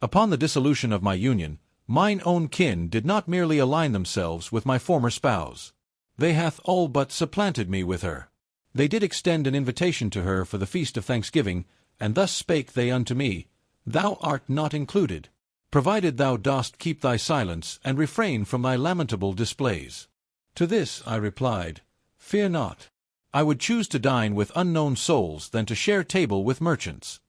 Upon the dissolution of my union, mine own kin did not merely align themselves with my former spouse. They hath all but supplanted me with her. They did extend an invitation to her for the feast of thanksgiving, and thus spake they unto me, Thou art not included, provided thou dost keep thy silence and refrain from thy lamentable displays. To this I replied, Fear not. I would choose to dine with unknown souls than to share table with merchants.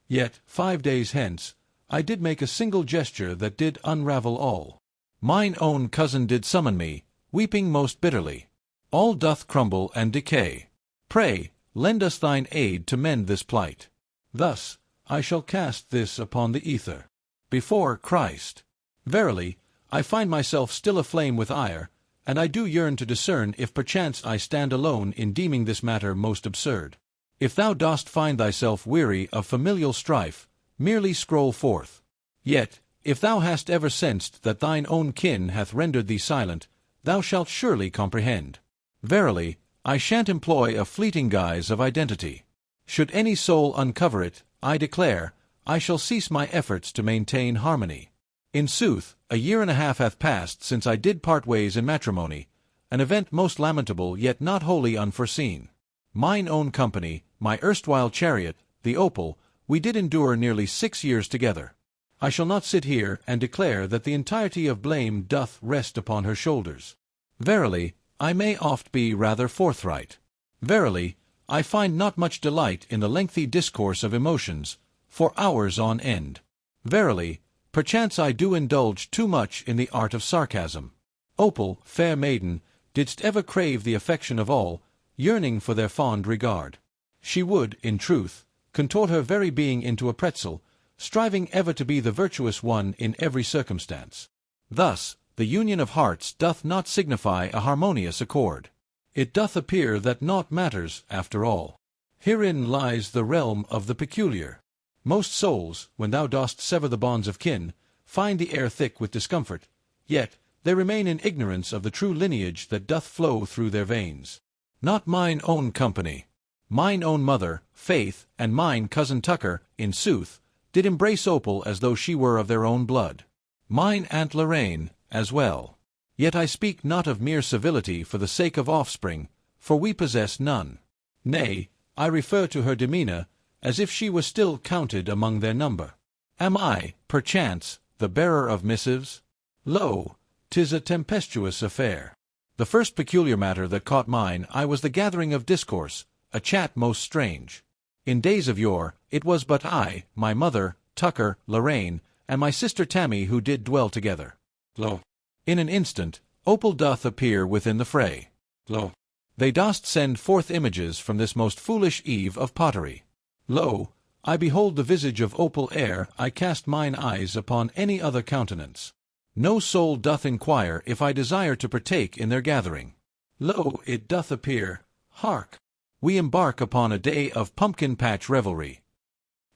Yet, 5 days hence, I did make a single gesture that did unravel all. Mine own cousin did summon me, weeping most bitterly. All doth crumble and decay. Pray, lend us thine aid to mend this plight. Thus, I shall cast this upon the ether. Before Christ. Verily, I find myself still aflame with ire, and I do yearn to discern if perchance I stand alone in deeming this matter most absurd. If thou dost find thyself weary of familial strife, merely scroll forth. Yet, if thou hast ever sensed that thine own kin hath rendered thee silent, thou shalt surely comprehend. Verily, I shan't employ a fleeting guise of identity. Should any soul uncover it, I declare, I shall cease my efforts to maintain harmony. In sooth, 1.5 years hath passed since I did part ways in matrimony, an event most lamentable yet not wholly unforeseen. Mine own company, my erstwhile chariot, the opal, we did endure nearly 6 years together. I shall not sit here and declare that the entirety of blame doth rest upon her shoulders. Verily, I may oft be rather forthright. Verily, I find not much delight in the lengthy discourse of emotions, for hours on end. Verily, perchance I do indulge too much in the art of sarcasm. Opal, fair maiden, didst ever crave the affection of all, yearning for their fond regard. She would, in truth, contort her very being into a pretzel, striving ever to be the virtuous one in every circumstance. Thus, the union of hearts doth not signify a harmonious accord. It doth appear that naught matters, after all. Herein lies the realm of the peculiar. Most souls, when thou dost sever the bonds of kin, find the air thick with discomfort, yet they remain in ignorance of the true lineage that doth flow through their veins. Not mine own company. Mine own mother, Faith, and mine cousin Tucker, in sooth, did embrace Opal as though she were of their own blood. Mine Aunt Lorraine, as well. Yet I speak not of mere civility for the sake of offspring, for we possess none. Nay, I refer to her demeanor, as if she were still counted among their number. Am I, perchance, the bearer of missives? Lo, 'tis a tempestuous affair. The first peculiar matter that caught mine eye was the gathering of discourse, a chat most strange. In days of yore, it was but I, my mother, Tucker, Lorraine, and my sister Tammy who did dwell together. Lo, in an instant, Opal doth appear within the fray. Lo, they dost send forth images from this most foolish eve of pottery. Lo, I behold the visage of Opal ere I cast mine eyes upon any other countenance. No soul doth inquire if I desire to partake in their gathering. Lo, it doth appear, hark! We embark upon a day of pumpkin-patch revelry.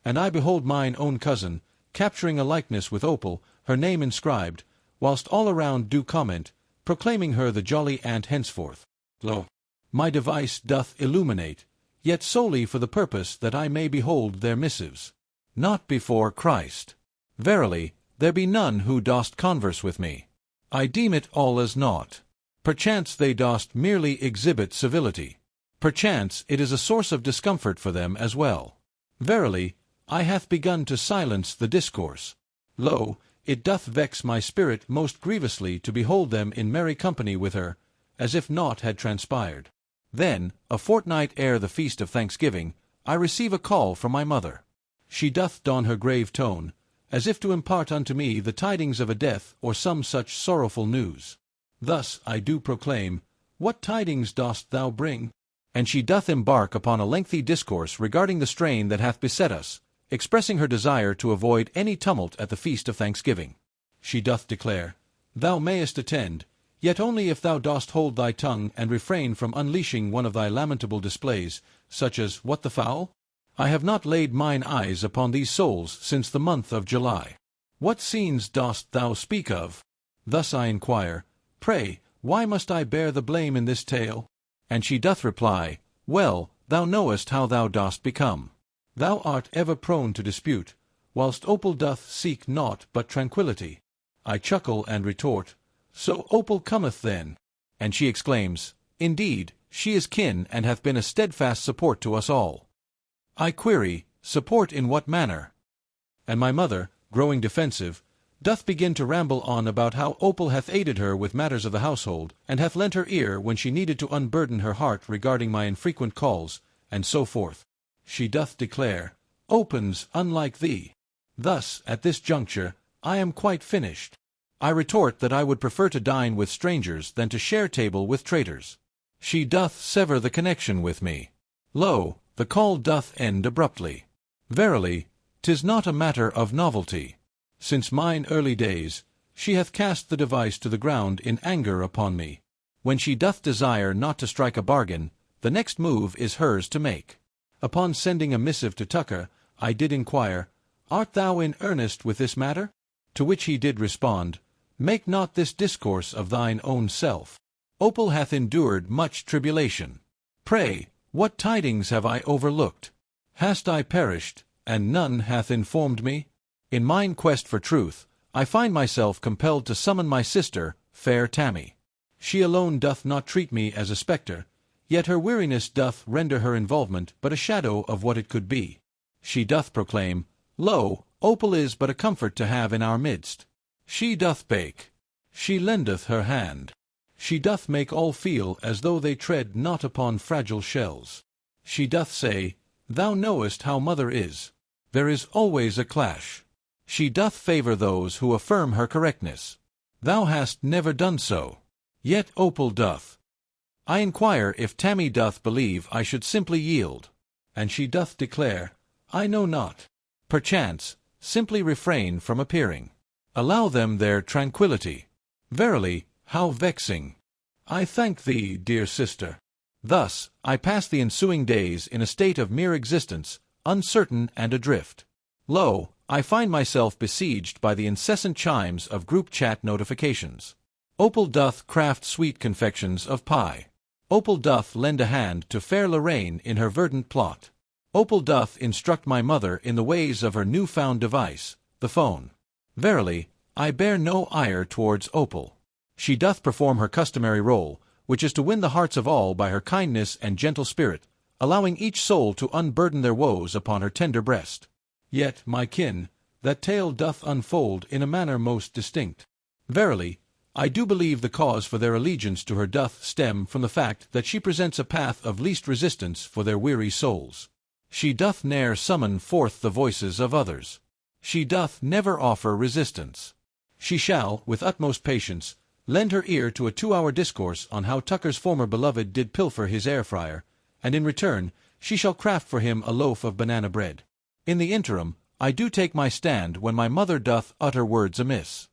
And I behold mine own cousin, capturing a likeness with Opal, her name inscribed, whilst all around do comment, proclaiming her the jolly aunt henceforth. Lo, my device doth illuminate, yet solely for the purpose that I may behold their missives. Not before Christ. Verily, there be none who dost converse with me. I deem it all as naught. Perchance they dost merely exhibit civility. Perchance it is a source of discomfort for them as well. Verily, I hath begun to silence the discourse. Lo, it doth vex my spirit most grievously to behold them in merry company with her, as if naught had transpired. Then, a fortnight ere the feast of thanksgiving, I receive a call from my mother. She doth don her grave tone, as if to impart unto me the tidings of a death or some such sorrowful news. Thus I do proclaim, What tidings dost thou bring? And she doth embark upon a lengthy discourse regarding the strain that hath beset us, expressing her desire to avoid any tumult at the feast of thanksgiving. She doth declare, Thou mayest attend, yet only if thou dost hold thy tongue and refrain from unleashing one of thy lamentable displays, such as, What the fowl? I have not laid mine eyes upon these souls since the month of July. What scenes dost thou speak of? Thus I inquire, Pray, why must I bear the blame in this tale? And she doth reply, Well, thou knowest how thou dost become. Thou art ever prone to dispute, whilst Opal doth seek naught but tranquillity. I chuckle and retort, So Opal cometh then. And she exclaims, Indeed, she is kin and hath been a steadfast support to us all. I query, Support in what manner? And my mother, growing defensive, doth begin to ramble on about how Opal hath aided her with matters of the household, and hath lent her ear when she needed to unburden her heart regarding my infrequent calls, and so forth. She doth declare, Opens unlike thee. Thus, at this juncture, I am quite finished. I retort that I would prefer to dine with strangers than to share table with traitors. She doth sever the connection with me. Lo, the call doth end abruptly. Verily, 'tis not a matter of novelty. Since mine early days, she hath cast the device to the ground in anger upon me. When she doth desire not to strike a bargain, the next move is hers to make. Upon sending a missive to Tucker, I did inquire, Art thou in earnest with this matter? To which he did respond, Make not this discourse of thine own self. Opal hath endured much tribulation. Pray, what tidings have I overlooked? Hast I perished, and none hath informed me? In mine quest for truth, I find myself compelled to summon my sister, fair Tammy. She alone doth not treat me as a spectre, yet her weariness doth render her involvement but a shadow of what it could be. She doth proclaim, Lo, Opal is but a comfort to have in our midst. She doth bake. She lendeth her hand. She doth make all feel as though they tread not upon fragile shells. She doth say, Thou knowest how mother is. There is always a clash. She doth favor those who affirm her correctness. Thou hast never done so. Yet Opal doth. I inquire if Tammy doth believe I should simply yield. And she doth declare, I know not. Perchance, simply refrain from appearing. Allow them their tranquillity. Verily, how vexing! I thank thee, dear sister. Thus, I pass the ensuing days in a state of mere existence, uncertain and adrift. Lo, I find myself besieged by the incessant chimes of group chat notifications. Opal doth craft sweet confections of pie. Opal doth lend a hand to fair Lorraine in her verdant plot. Opal doth instruct my mother in the ways of her new-found device, the phone. Verily, I bear no ire towards Opal. She doth perform her customary role, which is to win the hearts of all by her kindness and gentle spirit, allowing each soul to unburden their woes upon her tender breast. Yet, my kin, that tale doth unfold in a manner most distinct. Verily, I do believe the cause for their allegiance to her doth stem from the fact that she presents a path of least resistance for their weary souls. She doth ne'er summon forth the voices of others. She doth never offer resistance. She shall, with utmost patience, lend her ear to a 2-hour discourse on how Tucker's former beloved did pilfer his air-fryer, and in return she shall craft for him a loaf of banana bread. In the interim, I do take my stand when my mother doth utter words amiss.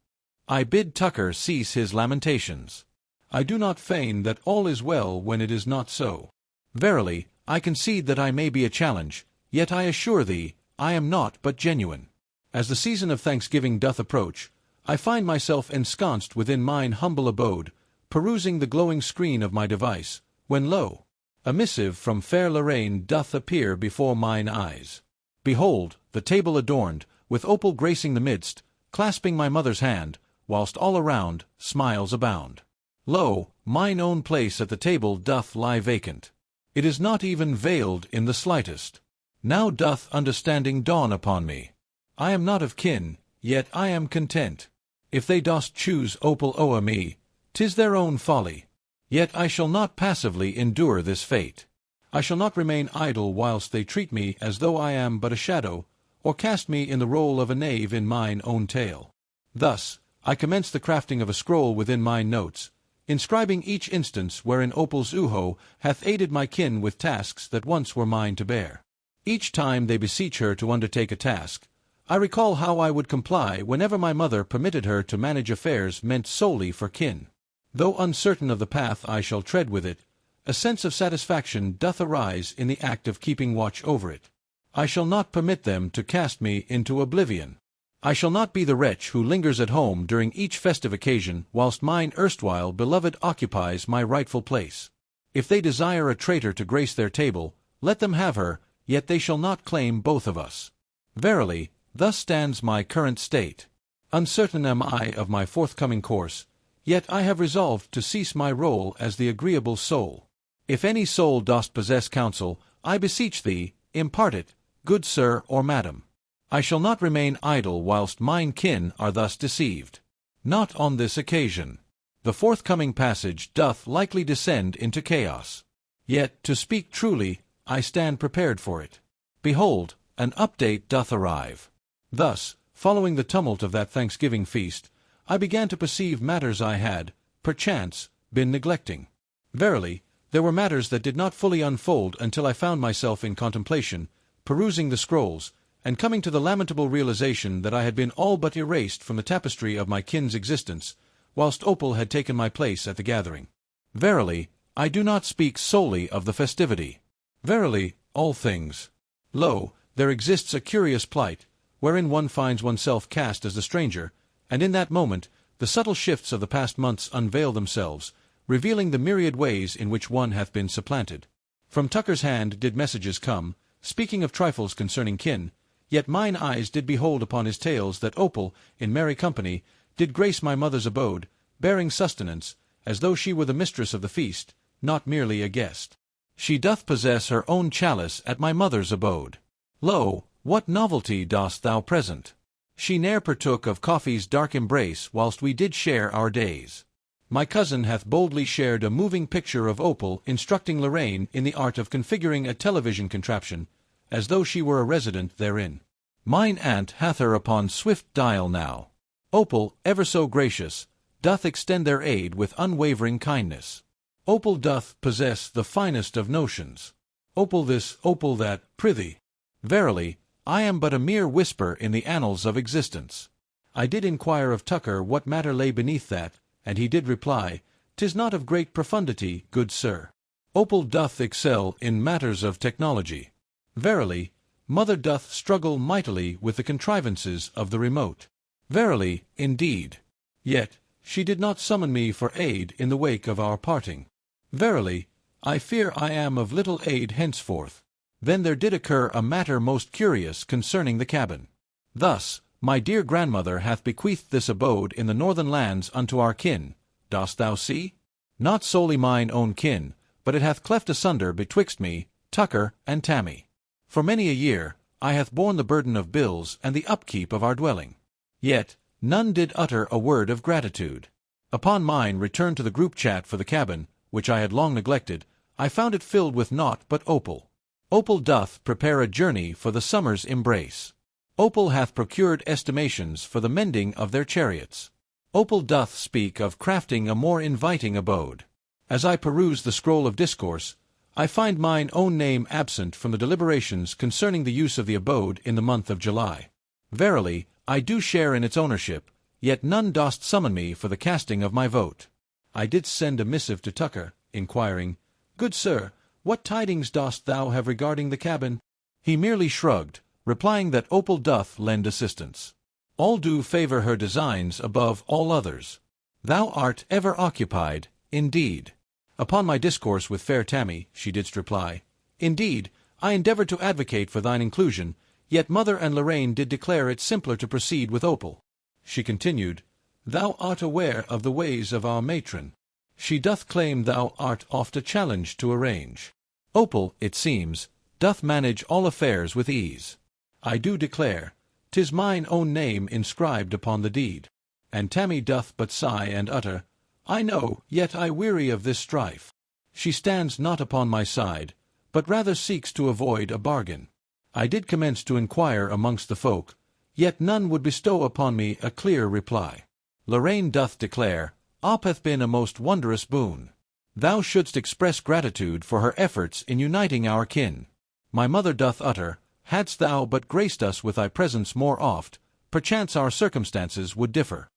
I bid Tucker cease his lamentations. I do not feign that all is well when it is not so. Verily, I concede that I may be a challenge, yet I assure thee, I am naught but genuine. As the season of Thanksgiving doth approach, I find myself ensconced within mine humble abode, perusing the glowing screen of my device, when lo! A missive from fair Lorraine doth appear before mine eyes. Behold, the table adorned, with Opal gracing the midst, clasping my mother's hand, whilst all around smiles abound. Lo, mine own place at the table doth lie vacant. It is not even veiled in the slightest. Now doth understanding dawn upon me. I am not of kin, yet I am content. If they dost choose Opal o'er me, 'tis their own folly. Yet I shall not passively endure this fate. I shall not remain idle whilst they treat me as though I am but a shadow, or cast me in the role of a knave in mine own tale. Thus, I commence the crafting of a scroll within mine notes, inscribing each instance wherein Opal's Uho hath aided my kin with tasks that once were mine to bear. Each time they beseech her to undertake a task, I recall how I would comply whenever my mother permitted her to manage affairs meant solely for kin. Though uncertain of the path I shall tread with it, a sense of satisfaction doth arise in the act of keeping watch over it. I shall not permit them to cast me into oblivion. I shall not be the wretch who lingers at home during each festive occasion whilst mine erstwhile beloved occupies my rightful place. If they desire a traitor to grace their table, let them have her, yet they shall not claim both of us. Verily, Thus stands my current state. Uncertain am I of my forthcoming course, yet I have resolved to cease my role as the agreeable soul. If any soul dost possess counsel, I beseech thee, impart it, good sir or madam. I shall not remain idle whilst mine kin are thus deceived. Not on this occasion. The forthcoming passage doth likely descend into chaos. Yet, to speak truly, I stand prepared for it. Behold, an update doth arrive. Thus, following the tumult of that Thanksgiving feast, I began to perceive matters I had, perchance, been neglecting. Verily, there were matters that did not fully unfold until I found myself in contemplation, perusing the scrolls, and coming to the lamentable realization that I had been all but erased from the tapestry of my kin's existence, whilst Opal had taken my place at the gathering. Verily, I do not speak solely of the festivity. Verily, all things. Lo, there exists a curious plight, wherein one finds oneself cast as the stranger, and in that moment the subtle shifts of the past months unveil themselves, revealing the myriad ways in which one hath been supplanted. From Tucker's hand did messages come, speaking of trifles concerning kin, yet mine eyes did behold upon his tales that Opal, in merry company, did grace my mother's abode, bearing sustenance, as though she were the mistress of the feast, not merely a guest. She doth possess her own chalice at my mother's abode. Lo, what novelty dost thou present? She ne'er partook of coffee's dark embrace whilst we did share our days. My cousin hath boldly shared a moving picture of Opal instructing Lorraine in the art of configuring a television contraption, as though she were a resident therein. Mine aunt hath her upon swift dial now. Opal, ever so gracious, doth extend their aid with unwavering kindness. Opal doth possess the finest of notions. Opal this, Opal that, prithee. Verily, I am but a mere whisper in the annals of existence. I did inquire of Tucker what matter lay beneath that, and he did reply, "'Tis not of great profundity, good sir. Opal doth excel in matters of technology. Verily, mother doth struggle mightily with the contrivances of the remote. Verily, indeed. Yet, she did not summon me for aid in the wake of our parting. Verily, I fear I am of little aid henceforth." Then there did occur a matter most curious concerning the cabin. Thus, my dear grandmother hath bequeathed this abode in the northern lands unto our kin, dost thou see? Not solely mine own kin, but it hath cleft asunder betwixt me, Tucker, and Tammy. For many a year, I hath borne the burden of bills and the upkeep of our dwelling. Yet, none did utter a word of gratitude. Upon mine return to the group chat for the cabin, which I had long neglected, I found it filled with naught but Opal. Opal doth prepare a journey for the summer's embrace. Opal hath procured estimations for the mending of their chariots. Opal doth speak of crafting a more inviting abode. As I peruse the scroll of discourse, I find mine own name absent from the deliberations concerning the use of the abode in the month of July. Verily, I do share in its ownership, yet none dost summon me for the casting of my vote. I did send a missive to Tucker, inquiring, "Good sir, what tidings dost thou have regarding the cabin?" He merely shrugged, replying that Opal doth lend assistance. All do favour her designs above all others. Thou art ever occupied, indeed. Upon my discourse with fair Tammy, she didst reply, "Indeed, I endeavoured to advocate for thine inclusion, yet mother and Lorraine did declare it simpler to proceed with Opal." She continued, "Thou art aware of the ways of our matron. She doth claim thou art oft a challenge to arrange. Opal, it seems, doth manage all affairs with ease. I do declare, 'tis mine own name inscribed upon the deed." And Tammy doth but sigh and utter, "I know, yet I weary of this strife." She stands not upon my side, but rather seeks to avoid a bargain. I did commence to inquire amongst the folk, yet none would bestow upon me a clear reply. Lorraine doth declare, "Op hath been a most wondrous boon. Thou shouldst express gratitude for her efforts in uniting our kin." My mother doth utter, "Hadst thou but graced us with thy presence more oft, perchance our circumstances would differ."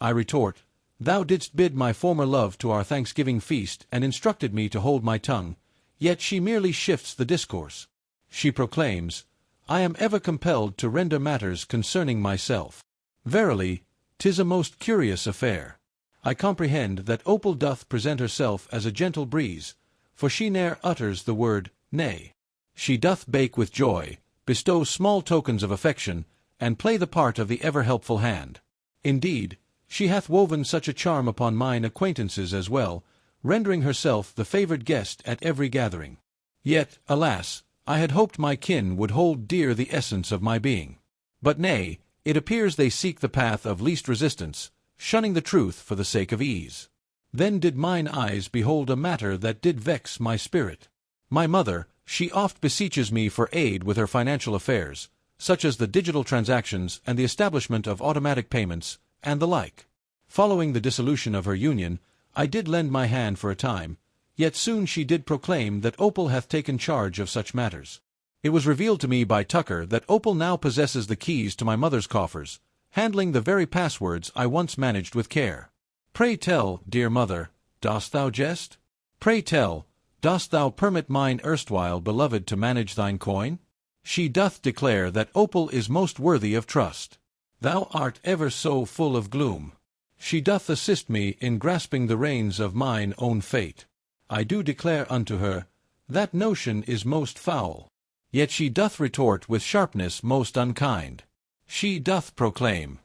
I retort, "Thou didst bid my former love to our Thanksgiving feast and instructed me to hold my tongue, yet she merely shifts the discourse. She proclaims, 'I am ever compelled to render matters concerning myself.' Verily, 'tis a most curious affair. I comprehend that Opal doth present herself as a gentle breeze, for she ne'er utters the word nay. She doth bake with joy, bestow small tokens of affection, and play the part of the ever-helpful hand. Indeed, she hath woven such a charm upon mine acquaintances as well, rendering herself the favoured guest at every gathering. Yet, alas, I had hoped my kin would hold dear the essence of my being. But nay, it appears they seek the path of least resistance, shunning the truth for the sake of ease. Then did mine eyes behold a matter that did vex my spirit. My mother, she oft beseeches me for aid with her financial affairs, such as the digital transactions and the establishment of automatic payments, and the like. Following the dissolution of her union, I did lend my hand for a time, yet soon she did proclaim that Opal hath taken charge of such matters. It was revealed to me by Tucker that Opal now possesses the keys to my mother's coffers, handling the very passwords I once managed with care. Pray tell, dear mother, dost thou jest? Pray tell, dost thou permit mine erstwhile beloved to manage thine coin? She doth declare that Opal is most worthy of trust. Thou art ever so full of gloom. She doth assist me in grasping the reins of mine own fate. I do declare unto her, that notion is most foul. Yet she doth retort with sharpness most unkind. She doth proclaim,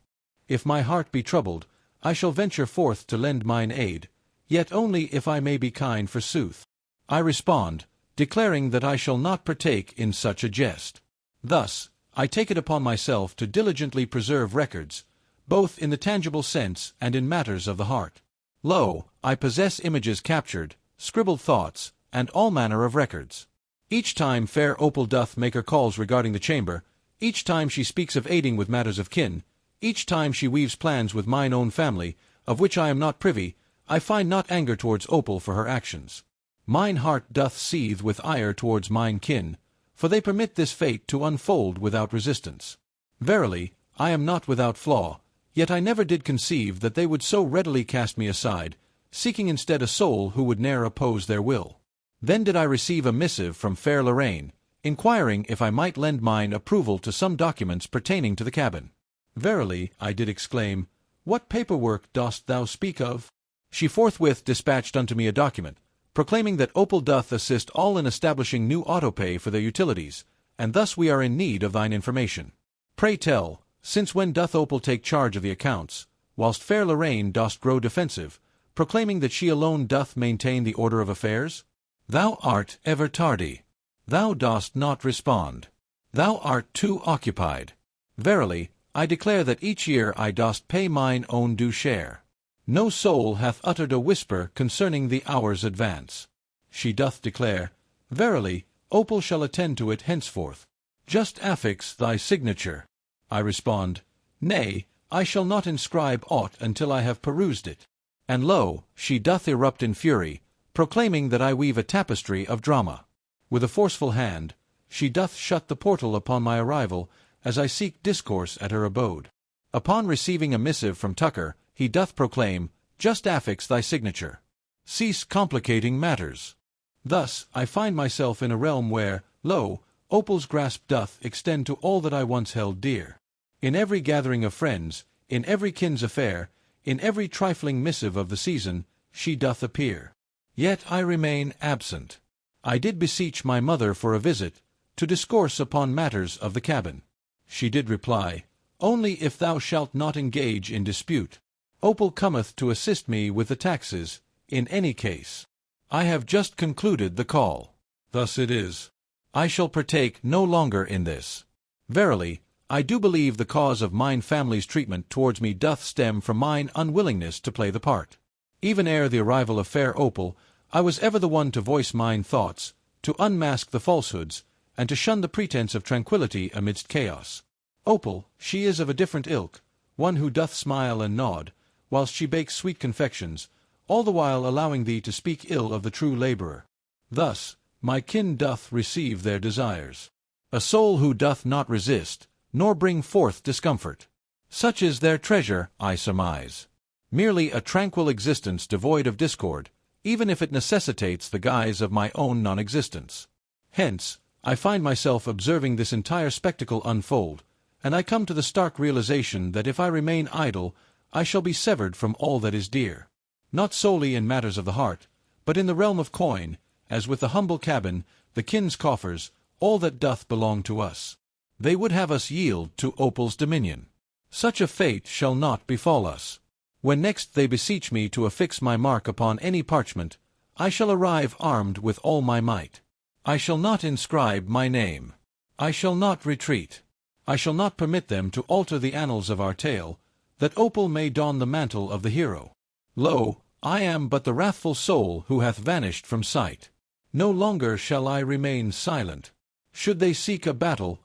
if my heart be troubled, I shall venture forth to lend mine aid, yet only if I may be kind forsooth. I respond, declaring that I shall not partake in such a jest. Thus, I take it upon myself to diligently preserve records, both in the tangible sense and in matters of the heart. Lo, I possess images captured, scribbled thoughts, and all manner of records. Each time fair Opal doth make her calls regarding the chamber, each time she speaks of aiding with matters of kin, each time she weaves plans with mine own family, of which I am not privy, I find not anger towards Opal for her actions. Mine heart doth seethe with ire towards mine kin, for they permit this fate to unfold without resistance. Verily, I am not without flaw, yet I never did conceive that they would so readily cast me aside, seeking instead a soul who would ne'er oppose their will. Then did I receive a missive from fair Lorraine, inquiring if I might lend mine approval to some documents pertaining to the cabin. Verily, I did exclaim, what paperwork dost thou speak of? She forthwith dispatched unto me a document, proclaiming that Opal doth assist all in establishing new autopay for their utilities, and thus we are in need of thine information. Pray tell, since when doth Opal take charge of the accounts, whilst fair Lorraine dost grow defensive, proclaiming that she alone doth maintain the order of affairs? Thou art ever tardy. Thou dost not respond. Thou art too occupied. Verily, I declare that each year I dost pay mine own due share. No soul hath uttered a whisper concerning the hour's advance. She doth declare, verily, Opal shall attend to it henceforth. Just affix thy signature. I respond, nay, I shall not inscribe aught until I have perused it. And lo, she doth erupt in fury, proclaiming that I weave a tapestry of drama. With a forceful hand, she doth shut the portal upon my arrival, as I seek discourse at her abode. Upon receiving a missive from Tucker, he doth proclaim, just affix thy signature. Cease complicating matters. Thus, I find myself in a realm where, lo, Opal's grasp doth extend to all that I once held dear. In every gathering of friends, in every kin's affair, in every trifling missive of the season, she doth appear. Yet I remain absent. I did beseech my mother for a visit, to discourse upon matters of the cabin. She did reply, only if thou shalt not engage in dispute. Opal cometh to assist me with the taxes, in any case. I have just concluded the call. Thus it is. I shall partake no longer in this. Verily, I do believe the cause of mine family's treatment towards me doth stem from mine unwillingness to play the part. Even ere the arrival of fair Opal, I was ever the one to voice mine thoughts, to unmask the falsehoods, and to shun the pretense of tranquillity amidst chaos. Opal, she is of a different ilk, one who doth smile and nod, whilst she bakes sweet confections, all the while allowing thee to speak ill of the true labourer. Thus, my kin doth receive their desires. A soul who doth not resist, nor bring forth discomfort. Such is their treasure, I surmise. Merely a tranquil existence devoid of discord, even if it necessitates the guise of my own non-existence. Hence, I find myself observing this entire spectacle unfold, and I come to the stark realization that if I remain idle, I shall be severed from all that is dear. Not solely in matters of the heart, but in the realm of coin, as with the humble cabin, the kin's coffers, all that doth belong to us. They would have us yield to Opal's dominion. Such a fate shall not befall us. When next they beseech me to affix my mark upon any parchment, I shall arrive armed with all my might. I shall not inscribe my name. I shall not retreat. I shall not permit them to alter the annals of our tale, that Opal may don the mantle of the hero. Lo, I am but the wrathful soul who hath vanished from sight. No longer shall I remain silent. Should they seek a battle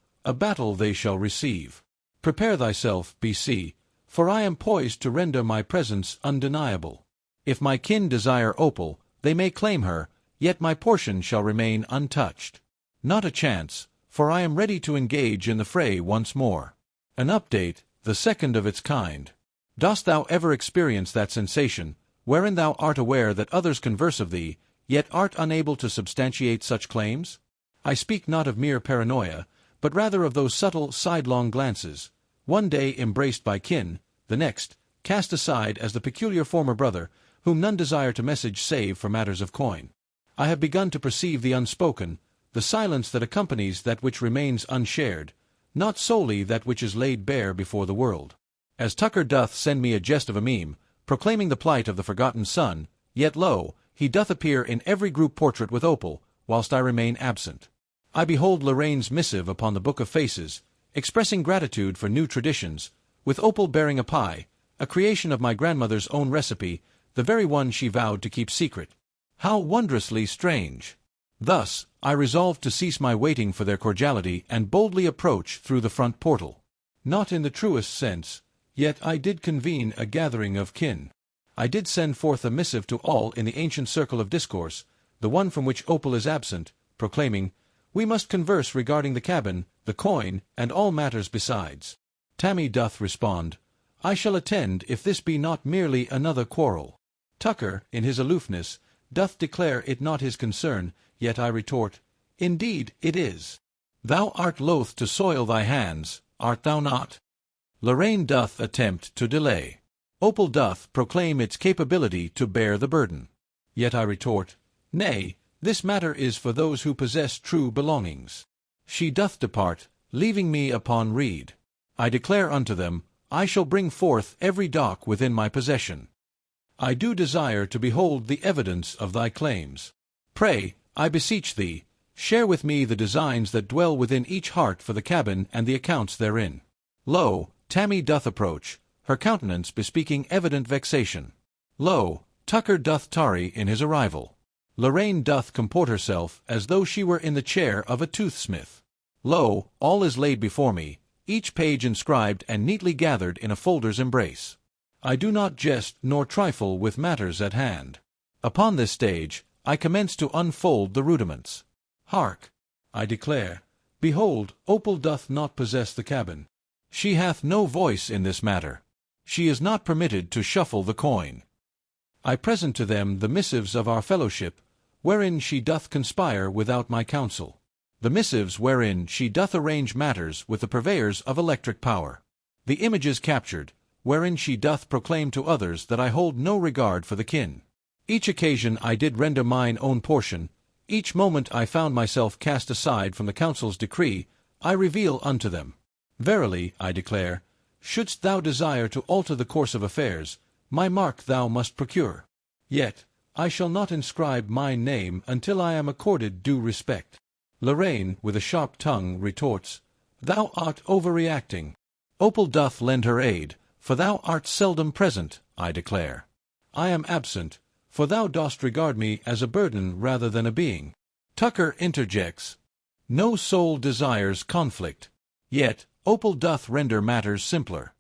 they shall receive. Prepare thyself, BC, for I am poised to render my presence undeniable. If my kin desire Opal, they may claim her, yet my portion shall remain untouched. Not a chance, for I am ready to engage in the fray once more. An update, the second of its kind. Dost thou ever experience that sensation, wherein thou art aware that others converse of thee, yet art unable to substantiate such claims? I speak not of mere paranoia, but rather of those subtle, sidelong glances, one day embraced by kin, the next, cast aside as the peculiar former brother, whom none desire to message save for matters of coin. I have begun to perceive the unspoken, the silence that accompanies that which remains unshared, not solely that which is laid bare before the world. As Tucker doth send me a jest of a meme, proclaiming the plight of the forgotten son, yet lo, he doth appear in every group portrait with Opal, whilst I remain absent. I behold Lorraine's missive upon the Book of Faces, expressing gratitude for new traditions, with Opal bearing a pie, a creation of my grandmother's own recipe, the very one she vowed to keep secret. How wondrously strange! Thus, I resolved to cease my waiting for their cordiality and boldly approach through the front portal. Not in the truest sense, yet I did convene a gathering of kin. I did send forth a missive to all in the ancient circle of discourse, the one from which Opal is absent, proclaiming, "We must converse regarding the cabin, the coin, and all matters besides." Tammy doth respond, "I shall attend if this be not merely another quarrel." Tucker, in his aloofness, doth declare it not his concern, yet I retort, "Indeed it is. Thou art loath to soil thy hands, art thou not?" Lorraine doth attempt to delay. Opal doth proclaim its capability to bear the burden. Yet I retort, "Nay, this matter is for those who possess true belongings." She doth depart, leaving me upon reed. I declare unto them, I shall bring forth every doc within my possession. I do desire to behold the evidence of thy claims. Pray, I beseech thee, share with me the designs that dwell within each heart for the cabin and the accounts therein. Lo, Tammy doth approach, her countenance bespeaking evident vexation. Lo, Tucker doth tarry in his arrival. Lorraine doth comport herself as though she were in the chair of a toothsmith. Lo, all is laid before me, each page inscribed and neatly gathered in a folder's embrace. I do not jest nor trifle with matters at hand. Upon this stage, I commence to unfold the rudiments. Hark! I declare, behold, Opal doth not possess the cabin. She hath no voice in this matter. She is not permitted to shuffle the coin. I present to them the missives of our fellowship, wherein she doth conspire without my counsel. The missives wherein she doth arrange matters with the purveyors of electric power. The images captured, wherein she doth proclaim to others that I hold no regard for the kin. Each occasion I did render mine own portion, each moment I found myself cast aside from the council's decree, I reveal unto them. Verily, I declare, shouldst thou desire to alter the course of affairs, my mark thou must procure. Yet, I shall not inscribe my name until I am accorded due respect. Lorraine, with a sharp tongue, retorts, "Thou art overreacting." Opal doth lend her aid, for thou art seldom present, I declare. I am absent, for thou dost regard me as a burden rather than a being. Tucker interjects, "No soul desires conflict. Yet, Opal doth render matters simpler."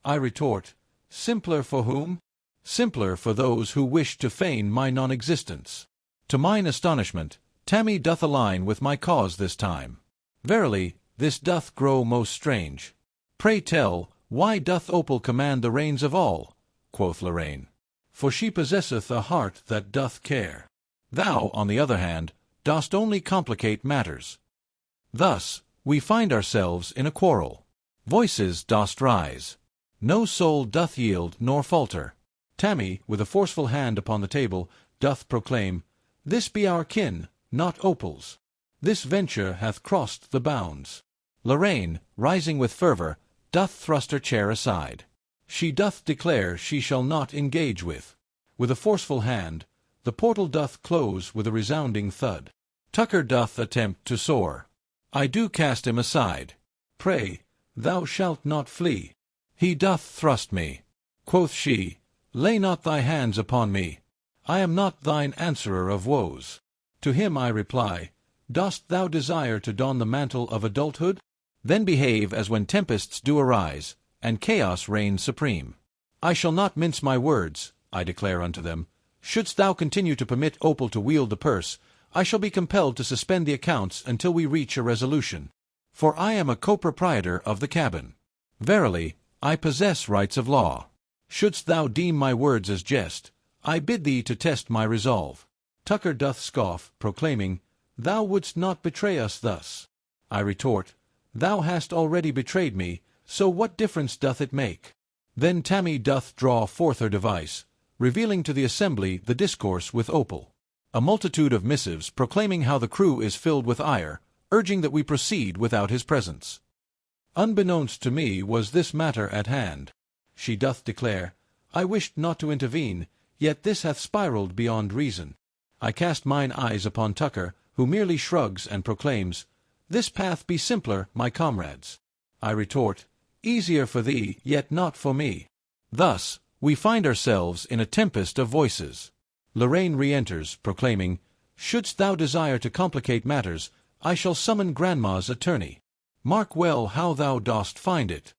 I retort, "Simpler for whom?" "Simpler for those who wish to feign my non-existence." To mine astonishment, Tammy doth align with my cause this time. Verily, this doth grow most strange. "Pray tell, why doth Opal command the reins of all?" quoth Lorraine. "For she possesseth a heart that doth care. Thou, on the other hand, dost only complicate matters." Thus, we find ourselves in a quarrel. Voices dost rise. No soul doth yield nor falter. Tammy, with a forceful hand upon the table, doth proclaim, "This be our kin, not Opal's. This venture hath crossed the bounds." Lorraine, rising with fervor, doth thrust her chair aside. She doth declare she shall not engage with. With a forceful hand, the portal doth close with a resounding thud. Tucker doth attempt to soar. I do cast him aside. Pray, thou shalt not flee. He doth thrust me. Quoth she, lay not thy hands upon me. I am not thine answerer of woes. To him I reply, dost thou desire to don the mantle of adulthood? Then behave as when tempests do arise, and chaos reigns supreme. I shall not mince my words, I declare unto them. Shouldst thou continue to permit Opal to wield the purse, I shall be compelled to suspend the accounts until we reach a resolution. For I am a co-proprietor of the cabin. Verily, I possess rights of law. Shouldst thou deem my words as jest, I bid thee to test my resolve. Tucker doth scoff, proclaiming, thou wouldst not betray us thus. I retort, thou hast already betrayed me, so what difference doth it make? Then Tammy doth draw forth her device, revealing to the assembly the discourse with Opal. A multitude of missives proclaiming how the crew is filled with ire, urging that we proceed without his presence. Unbeknownst to me was this matter at hand. She doth declare, I wished not to intervene, yet this hath spiraled beyond reason. I cast mine eyes upon Tucker, who merely shrugs and proclaims, this path be simpler, my comrades. I retort, easier for thee, yet not for me. Thus, we find ourselves in a tempest of voices. Lorraine re-enters, proclaiming, shouldst thou desire to complicate matters, I shall summon Grandma's attorney. Mark well how thou dost find it.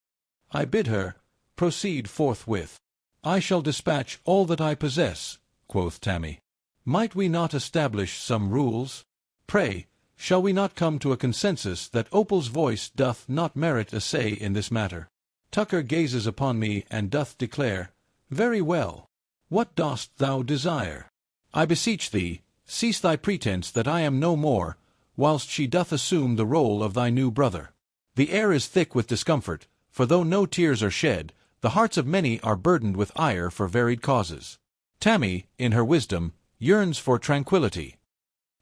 I bid her, proceed forthwith. I shall dispatch all that I possess, quoth Tammy. Might we not establish some rules? Pray, shall we not come to a consensus that Opal's voice doth not merit a say in this matter? Tucker gazes upon me and doth declare, very well. What dost thou desire? I beseech thee, cease thy pretense that I am no more, whilst she doth assume the role of thy new brother. The air is thick with discomfort, for though no tears are shed, the hearts of many are burdened with ire for varied causes. Tammy, in her wisdom, yearns for tranquility.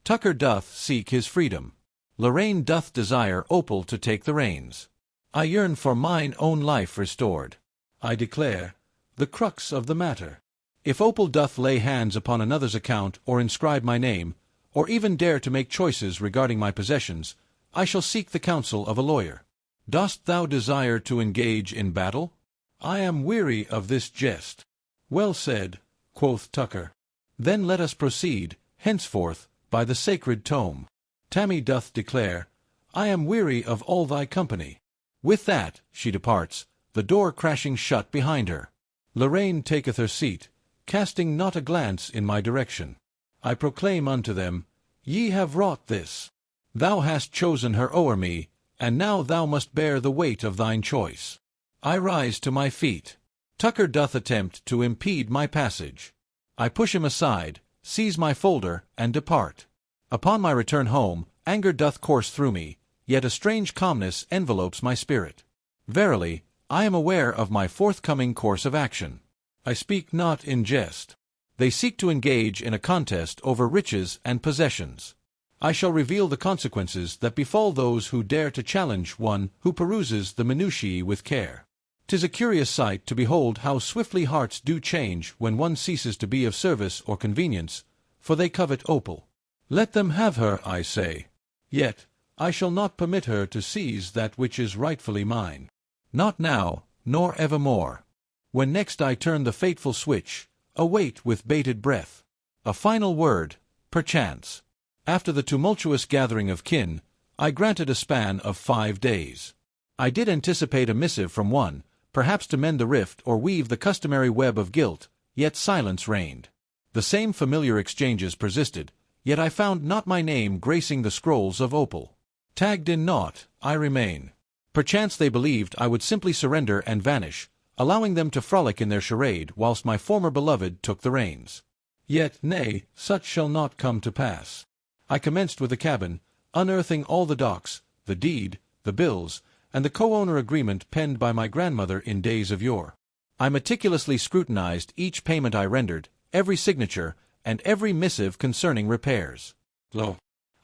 Tucker doth seek his freedom. Lorraine doth desire Opal to take the reins. I yearn for mine own life restored. I declare, the crux of the matter. If Opal doth lay hands upon another's account or inscribe my name, or even dare to make choices regarding my possessions, I shall seek the counsel of a lawyer. Dost thou desire to engage in battle? I am weary of this jest. Well said, quoth Tucker. Then let us proceed, henceforth, by the sacred tome. Tammy doth declare, I am weary of all thy company. With that, she departs, the door crashing shut behind her. Lorraine taketh her seat, casting not a glance in my direction. I proclaim unto them, ye have wrought this. Thou hast chosen her o'er me, and now thou must bear the weight of thine choice. I rise to my feet. Tucker doth attempt to impede my passage. I push him aside, seize my folder, and depart. Upon my return home, anger doth course through me, yet a strange calmness envelopes my spirit. Verily, I am aware of my forthcoming course of action. I speak not in jest. They seek to engage in a contest over riches and possessions. I shall reveal the consequences that befall those who dare to challenge one who peruses the minutiae with care. 'Tis a curious sight to behold how swiftly hearts do change when one ceases to be of service or convenience, for they covet Opal. Let them have her, I say. Yet, I shall not permit her to seize that which is rightfully mine. Not now, nor evermore. When next I turn the fateful switch, await with bated breath. A final word, perchance. After the tumultuous gathering of kin, I granted a span of 5 days. I did anticipate a missive from one, perhaps to mend the rift or weave the customary web of guilt, yet silence reigned. The same familiar exchanges persisted, yet I found not my name gracing the scrolls of Opal. Tagged in naught, I remain. Perchance they believed I would simply surrender and vanish, allowing them to frolic in their charade whilst my former beloved took the reins. Yet, nay, such shall not come to pass. I commenced with the cabin, unearthing all the docs, the deed, the bills, and the co-owner agreement penned by my grandmother in days of yore. I meticulously scrutinized each payment I rendered, every signature, and every missive concerning repairs. Lo!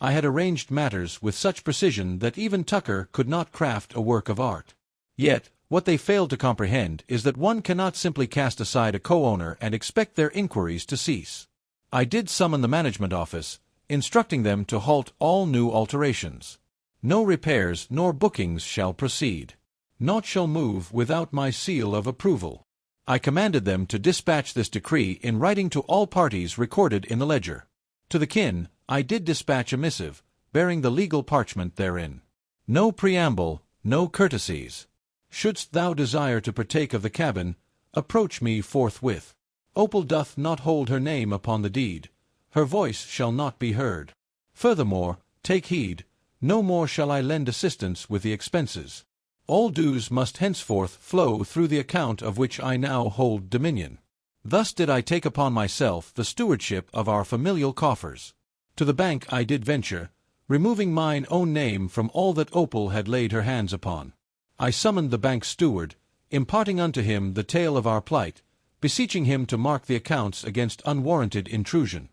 I had arranged matters with such precision that even Tucker could not craft a work of art. Yet, what they failed to comprehend is that one cannot simply cast aside a co-owner and expect their inquiries to cease. I did summon the management office, instructing them to halt all new alterations. No repairs nor bookings shall proceed. Naught shall move without my seal of approval. I commanded them to dispatch this decree in writing to all parties recorded in the ledger. To the kin, I did dispatch a missive, bearing the legal parchment therein. No preamble, no courtesies. Shouldst thou desire to partake of the cabin, approach me forthwith. Opal doth not hold her name upon the deed. Her voice shall not be heard. Furthermore, take heed, no more shall I lend assistance with the expenses. All dues must henceforth flow through the account of which I now hold dominion. Thus did I take upon myself the stewardship of our familial coffers. To the bank I did venture, removing mine own name from all that Opal had laid her hands upon. I summoned the bank steward, imparting unto him the tale of our plight, beseeching him to mark the accounts against unwarranted intrusion.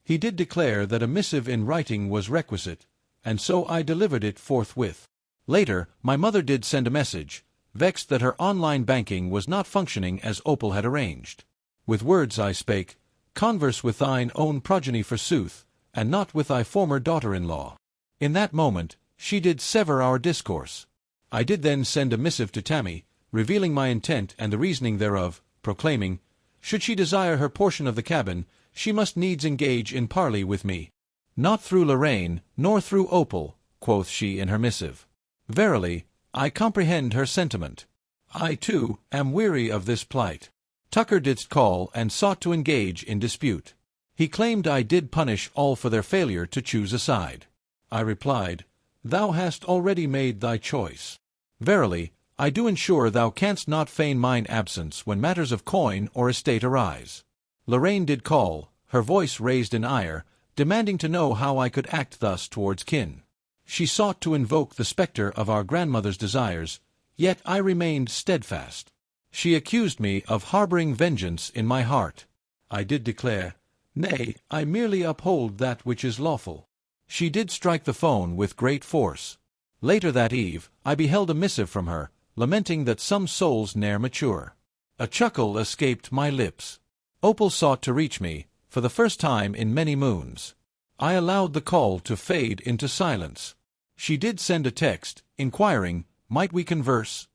He did declare that a missive in writing was requisite, and so I delivered it forthwith. Later, my mother did send a message, vexed that her online banking was not functioning as Opal had arranged. With words I spake, "Converse with thine own progeny forsooth, and not with thy former daughter-in-law." In that moment, she did sever our discourse. I did then send a missive to Tammy, revealing my intent and the reasoning thereof, proclaiming, should she desire her portion of the cabin, she must needs engage in parley with me. "Not through Lorraine, nor through Opal," quoth she in her missive. Verily, I comprehend her sentiment. I, too, am weary of this plight. Tucker didst call and sought to engage in dispute. He claimed I did punish all for their failure to choose a side. I replied, "Thou hast already made thy choice. Verily, I do ensure thou canst not feign mine absence when matters of coin or estate arise." Lorraine did call, her voice raised in ire, demanding to know how I could act thus towards kin. She sought to invoke the spectre of our grandmother's desires, yet I remained steadfast. She accused me of harboring vengeance in my heart. I did declare, "Nay, I merely uphold that which is lawful." She did strike the phone with great force. Later that eve, I beheld a missive from her, lamenting that some souls ne'er mature. A chuckle escaped my lips. Opal sought to reach me, for the first time in many moons. I allowed the call to fade into silence. She did send a text, inquiring, might we converse?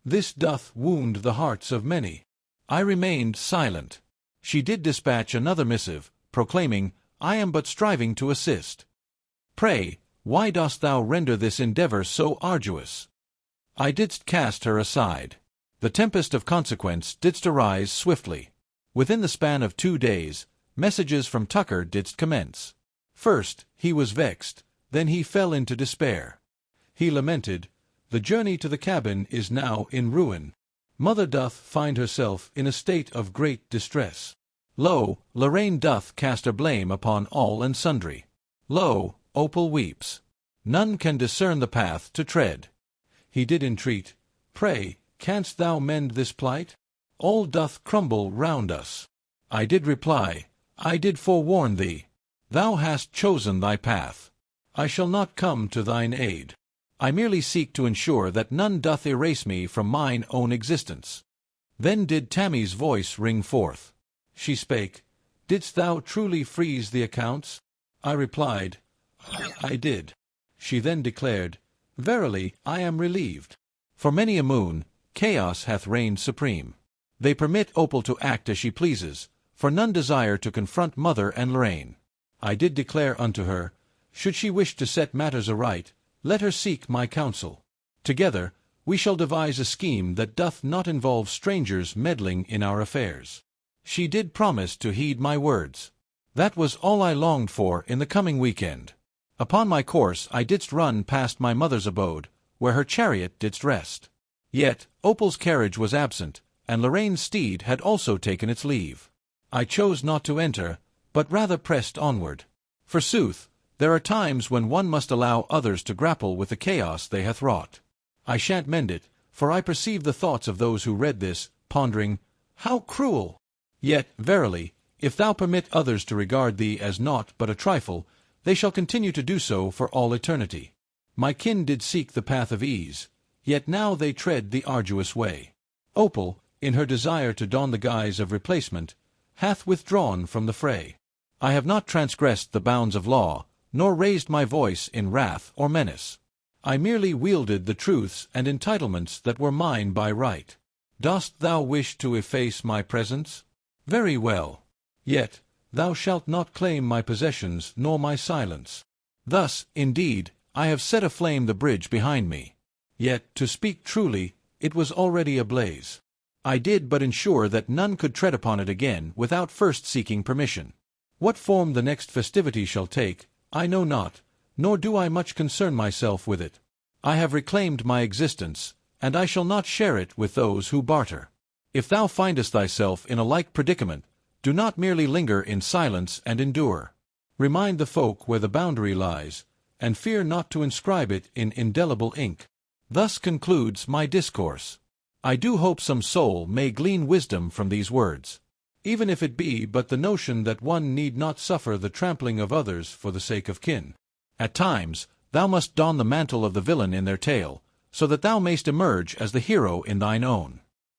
This doth wound the hearts of many. I remained silent. She did dispatch another missive, proclaiming, I am but striving to assist. Pray, why dost thou render this endeavor so arduous? I didst cast her aside. The tempest of consequence didst arise swiftly. Within the span of 2 days, messages from Tucker didst commence. First, he was vexed, then he fell into despair. He lamented, "The journey to the cabin is now in ruin. Mother doth find herself in a state of great distress. Lo, Lorraine doth cast her blame upon all and sundry. Lo, Opal weeps. None can discern the path to tread." He did entreat, "Pray, canst thou mend this plight? All doth crumble round us." I did reply, "I did forewarn thee. Thou hast chosen thy path. I shall not come to thine aid. I merely seek to ensure that none doth erase me from mine own existence." Then did Tammy's voice ring forth. She spake, "Didst thou truly freeze the accounts?" I replied, "I did." She then declared, "Verily, I am relieved. For many a moon, chaos hath reigned supreme. They permit Opal to act as she pleases, for none desire to confront Mother and Lorraine. I did declare unto her, should she wish to set matters aright, let her seek my counsel. Together, we shall devise a scheme that doth not involve strangers meddling in our affairs." She did promise to heed my words. That was all I longed for in the coming weekend. Upon my course I didst run past my mother's abode, where her chariot didst rest. Yet Opal's carriage was absent, and Lorraine's steed had also taken its leave. I chose not to enter, but rather pressed onward. Forsooth, there are times when one must allow others to grapple with the chaos they hath wrought. I shan't mend it, for I perceive the thoughts of those who read this, pondering, "How cruel!" Yet, verily, if thou permit others to regard thee as naught but a trifle, they shall continue to do so for all eternity. My kin did seek the path of ease, yet now they tread the arduous way. Opal, in her desire to don the guise of replacement, hath withdrawn from the fray. I have not transgressed the bounds of law, nor raised my voice in wrath or menace. I merely wielded the truths and entitlements that were mine by right. Dost thou wish to efface my presence? Very well. Yet, thou shalt not claim my possessions nor my silence. Thus, indeed, I have set aflame the bridge behind me. Yet, to speak truly, it was already ablaze. I did but ensure that none could tread upon it again without first seeking permission. What form the next festivity shall take, I know not, nor do I much concern myself with it. I have reclaimed my existence, and I shall not share it with those who barter. If thou findest thyself in a like predicament, do not merely linger in silence and endure. Remind the folk where the boundary lies, and fear not to inscribe it in indelible ink. Thus concludes my discourse. I do hope some soul may glean wisdom from these words, even if it be but the notion that one need not suffer the trampling of others for the sake of kin. At times, thou must don the mantle of the villain in their tale, so that thou mayst emerge as the hero in thine own.